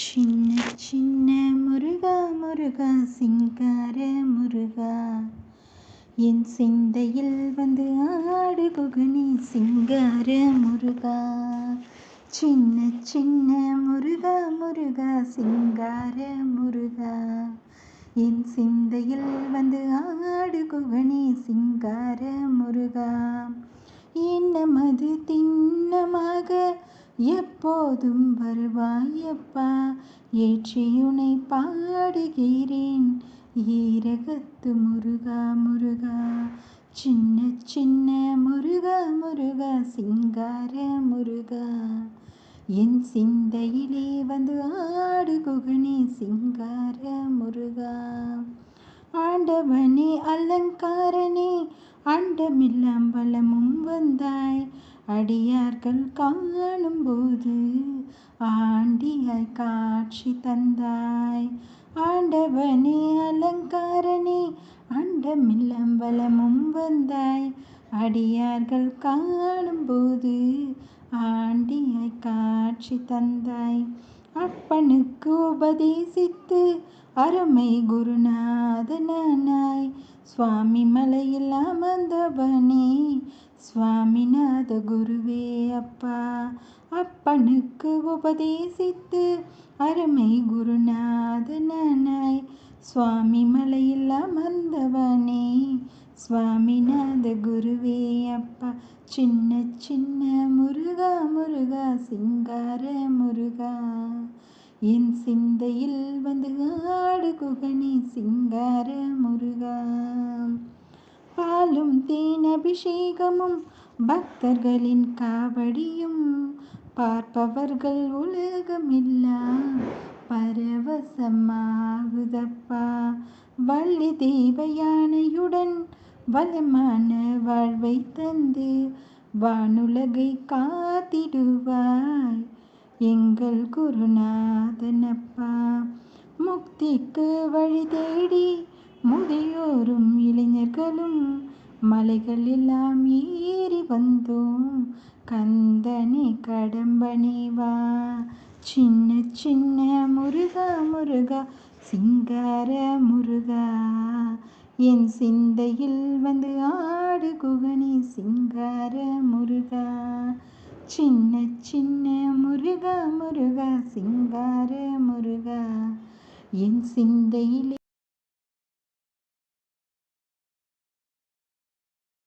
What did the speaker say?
சின்ன சின்ன முருகா முருகா சிங்கார முருகா, என் சிந்தையில் வந்து ஆடு குகனே சிங்கார முருகா. சின்ன சின்ன முருகா முருகா சிங்கார முருகா, என் சிந்தையில் வந்து ஆடு குகனே சிங்கார முருகா. என்னமது திண்ணமாக எப்போதும் வருவாயப்பா, ஏற்றியுனை பாடுகிறேன் ஈரகத்து முருகா முருகா. சின்ன சின்ன முருகா முருகா சிங்கார முருகா, என் சிந்தையிலே வந்து ஆடு குகனே சிங்கார முருகா. ஆண்டவனே அலங்காரனே அண்டமெல்லாம் வளமும் வந்தாய், அடியார்கள் காணும்போது ஆண்டியாய் காட்சி தந்தாய். ஆண்டவனே அலங்காரனே அண்டமெல்லாம் வளமும் வந்தாய், அடியார்கள் காணும்போது ஆண்டியாய் காட்சி தந்தாய். அப்பனுக்கு உபதேசித்து அருமை குருநாதனாய், சுவாமி மலையில் அமர்ந்தவனே சுவாமிநாத குருவே அப்பா. அப்பனுக்கு உபதேசித்து அருமை குருநாதனாய், சுவாமி மலையில் அமர்ந்தவனே சுவாமிநாத குருவே அப்பா. சின்ன சின்ன முருகா முருகா சிங்கார முருகா, என் சிந்தையில் வந்து ஆடு குகனே சிங்கார முருகா. பாலும் தேன் அபிஷேகமும் பக்தர்களின் காவடியும் பார்ப்பவர்கள் உலகமெல்லாம் பரவசமாகுதப்பா. வள்ளி தெய்வ யானையுடன் வளமான வாழ்வை தந்து வானுலகை காத்திடுவாய் எங்கள் குருநாதனப்பா. முக்திக்கு வழி தேடி முதியோரும் இளைஞர்களும் மலைகள் எல்லாம் ஏறி வந்தோம் கந்தனே கடம்பனே வா. சின்ன சின்ன முருகா முருகா சிங்கார முருகா, என் சிந்தையில் வந்து ஆடு குகனே சிங்கார முருகா. சின்ன சின்ன முருகா முருகா சிங்கார முருகா, என் சிந்தையிலே